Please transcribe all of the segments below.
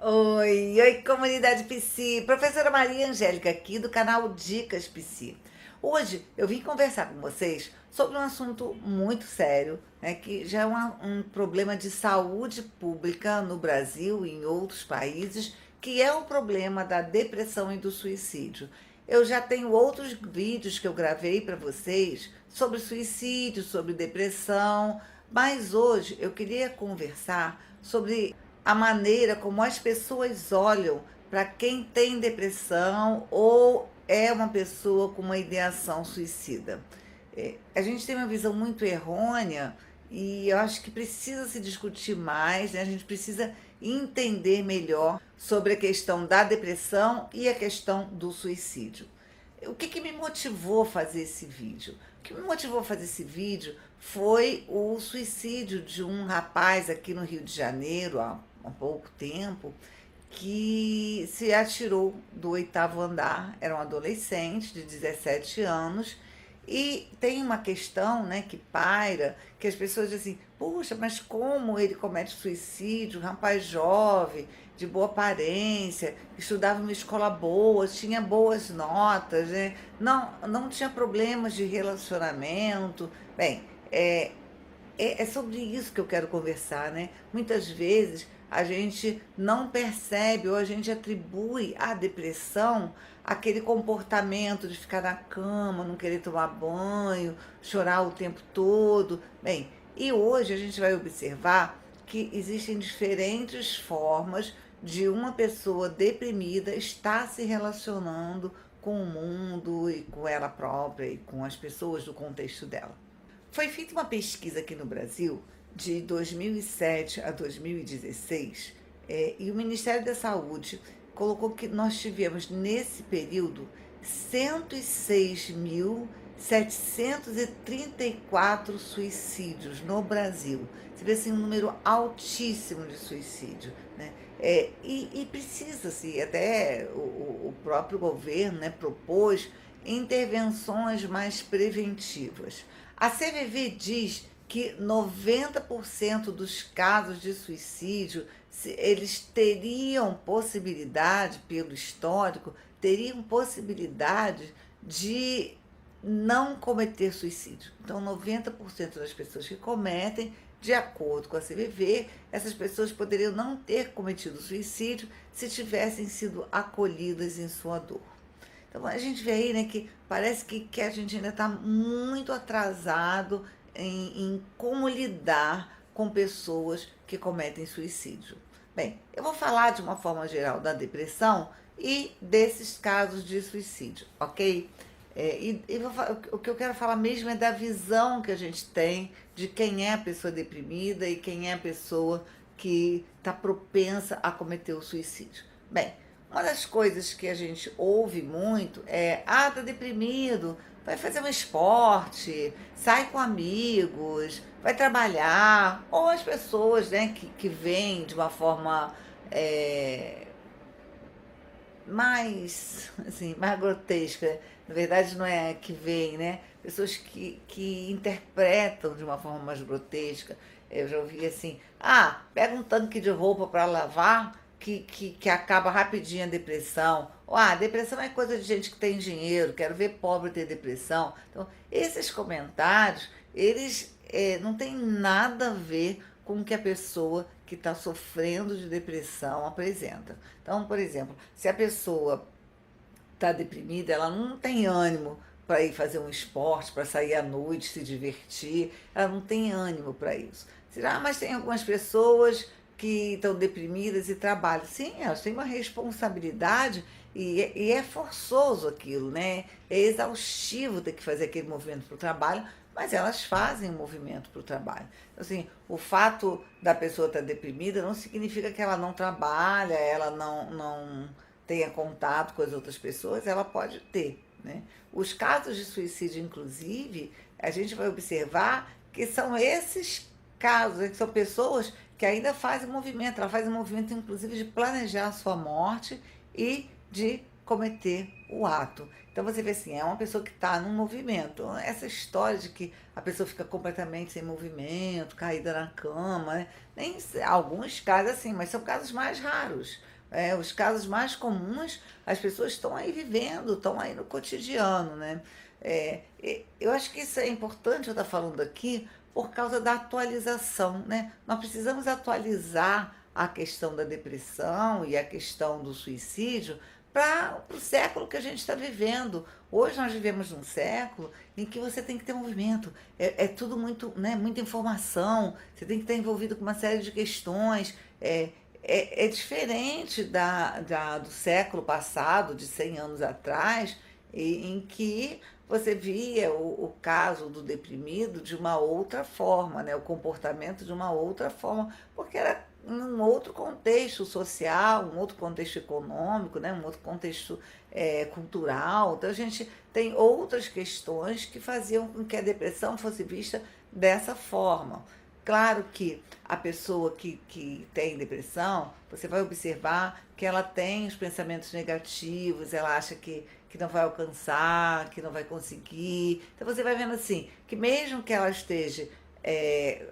Oi, oi, comunidade Psi. Professora Maria Angélica aqui do canal Dicas Psi. Hoje eu vim conversar com vocês sobre um assunto muito sério, né, que já é um problema de saúde pública no Brasil e em outros países, que é o problema da depressão e do suicídio. Eu já tenho outros vídeos que eu gravei para vocês sobre suicídio, sobre depressão, mas hoje eu queria conversar sobre a maneira como as pessoas olham para quem tem depressão ou é uma pessoa com uma ideação suicida. A gente tem uma visão muito errônea e eu acho que precisa se discutir mais, né? A gente precisa entender melhor sobre a questão da depressão e a questão do suicídio. O que me motivou a fazer esse vídeo? O que me motivou a fazer esse vídeo foi o suicídio de um rapaz aqui no Rio de Janeiro, há pouco tempo, que se atirou do oitavo andar. Era um adolescente de 17 anos. E tem uma questão, né, que paira, que as pessoas dizem assim, puxa, mas como ele comete suicídio? Um rapaz jovem, de boa aparência, estudava em uma escola boa, tinha boas notas, né? Não tinha problemas de relacionamento. Bem, é sobre isso que eu quero conversar, né? Muitas vezes a gente não percebe ou a gente atribui à depressão aquele comportamento de ficar na cama, não querer tomar banho, chorar o tempo todo. Bem, e hoje a gente vai observar que existem diferentes formas de uma pessoa deprimida estar se relacionando com o mundo e com ela própria e com as pessoas do contexto dela. Foi feita uma pesquisa aqui no Brasil de 2007 a 2016, e o Ministério da Saúde colocou que nós tivemos nesse período 106.734 suicídios no Brasil. Você vê assim um número altíssimo de suicídio, né? E precisa-se, até o próprio governo, né, propôs intervenções mais preventivas. A CVV diz que 90% dos casos de suicídio, eles teriam possibilidade, pelo histórico, teriam possibilidade de não cometer suicídio. Então, 90% das pessoas que cometem, de acordo com a CVV, essas pessoas poderiam não ter cometido suicídio se tivessem sido acolhidas em sua dor. Então a gente vê aí, né, que parece que a gente ainda está muito atrasado em como lidar com pessoas que cometem suicídio. Bem, eu vou falar de uma forma geral da depressão e desses casos de suicídio, ok? O que eu quero falar mesmo é da visão que a gente tem de quem é a pessoa deprimida e quem é a pessoa que está propensa a cometer o suicídio. Bem, uma das coisas que a gente ouve muito é: ah, tá deprimido, vai fazer um esporte, sai com amigos, vai trabalhar. Ou as pessoas, né, que vêm de uma forma é, mais, assim, mais grotesca. Na verdade, não é que vem, né? Pessoas que interpretam de uma forma mais grotesca. Eu já ouvi assim: ah, pega um tanque de roupa para lavar que acaba rapidinho a depressão. Ou, ah, depressão é coisa de gente que tem dinheiro, quero ver pobre ter depressão. Então, esses comentários, eles não têm nada a ver com o que a pessoa que está sofrendo de depressão apresenta. Então, por exemplo, se a pessoa está deprimida, ela não tem ânimo para ir fazer um esporte, para sair à noite, se divertir, ela não tem ânimo para isso. Ah, mas tem algumas pessoas que estão deprimidas e trabalham. Sim, elas têm uma responsabilidade e é forçoso aquilo, né? É exaustivo ter que fazer aquele movimento para o trabalho, mas elas fazem o movimento para o trabalho. Então, assim, o fato da pessoa estar deprimida não significa que ela não trabalha, ela não tenha contato com as outras pessoas, ela pode ter, né? Os casos de suicídio, inclusive, a gente vai observar que são esses casos, que são pessoas que ainda fazem movimento, ela faz um movimento, inclusive, de planejar a sua morte e de cometer o ato. Então você vê assim, é uma pessoa que está num movimento. Essa história de que a pessoa fica completamente sem movimento, caída na cama, né? Alguns casos assim, mas são casos mais raros. Os casos mais comuns, as pessoas estão aí vivendo, estão aí no cotidiano, né? Eu acho que isso é importante eu estar falando aqui por causa da atualização, né? Nós precisamos atualizar a questão da depressão e a questão do suicídio para o século que a gente está vivendo. Hoje nós vivemos num século em que você tem que ter movimento. É tudo muito, né, muita informação, você tem que estar envolvido com uma série de questões. É diferente do século passado, de 100 anos atrás, em que você via o caso do deprimido de uma outra forma, né? O comportamento de uma outra forma, porque era um outro contexto social, um outro contexto econômico, né? Um outro contexto cultural. Então a gente tem outras questões que faziam com que a depressão fosse vista dessa forma. Claro que a pessoa que tem depressão, você vai observar que ela tem os pensamentos negativos, ela acha que não vai alcançar, que não vai conseguir. Então você vai vendo assim, que mesmo que ela esteja é,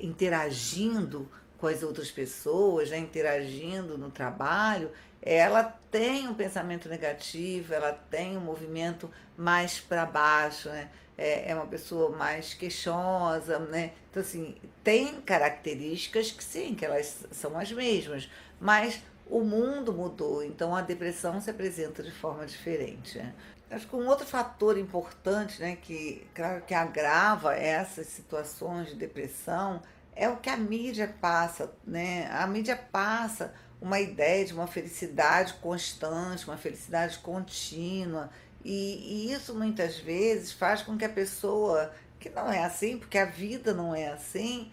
interagindo com as outras pessoas, né, interagindo no trabalho, ela tem um pensamento negativo, ela tem um movimento mais para baixo, né? É uma pessoa mais queixosa, né? Então, assim, tem características que sim, que elas são as mesmas, mas o mundo mudou, então a depressão se apresenta de forma diferente, né? Acho que um outro fator importante, né, que, claro, que agrava essas situações de depressão é o que a mídia passa, né? A mídia passa uma ideia de uma felicidade constante, uma felicidade contínua, e isso muitas vezes faz com que a pessoa, que não é assim, porque a vida não é assim,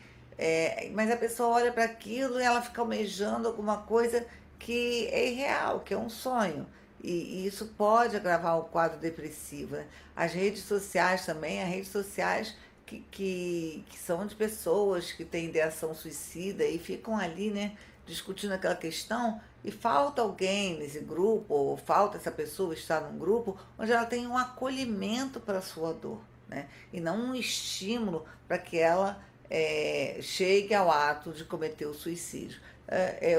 mas a pessoa olha para aquilo e ela fica almejando alguma coisa que é irreal, que é um sonho. E isso pode agravar o quadro depressivo, né? As redes sociais também, as redes sociais que são de pessoas que têm ideação suicida e ficam ali, né, discutindo aquela questão, e falta alguém nesse grupo, ou falta essa pessoa estar num grupo onde ela tem um acolhimento para a sua dor, né? E não um estímulo para que ela chegue ao ato de cometer o suicídio.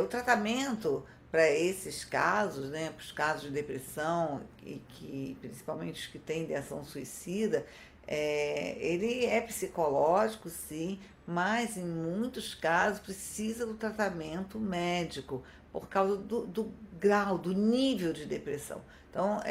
O tratamento para esses casos, né, para os casos de depressão, e que principalmente os que têm ideação suicida, ele é psicológico, sim, mas em muitos casos precisa do tratamento médico por causa do grau, do nível de depressão. Então,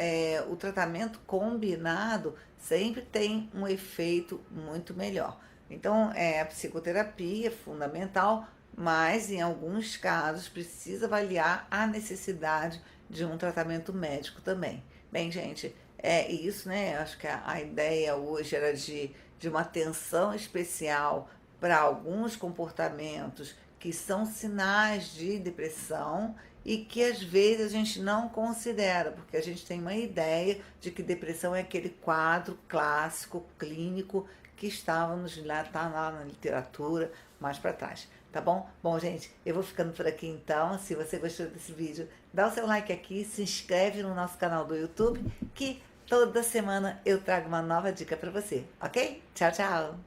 o tratamento combinado sempre tem um efeito muito melhor. Então, a psicoterapia é fundamental, mas em alguns casos precisa avaliar a necessidade de um tratamento médico também. Bem, gente, é isso, né? Acho que a ideia hoje era de uma atenção especial para alguns comportamentos que são sinais de depressão e que às vezes a gente não considera, porque a gente tem uma ideia de que depressão é aquele quadro clássico, clínico, que estávamos lá, tá lá na literatura, mais para trás, tá bom? Bom, gente, eu vou ficando por aqui então. Se você gostou desse vídeo, dá o seu like aqui, se inscreve no nosso canal do YouTube, que toda semana eu trago uma nova dica para você, ok? Tchau, tchau!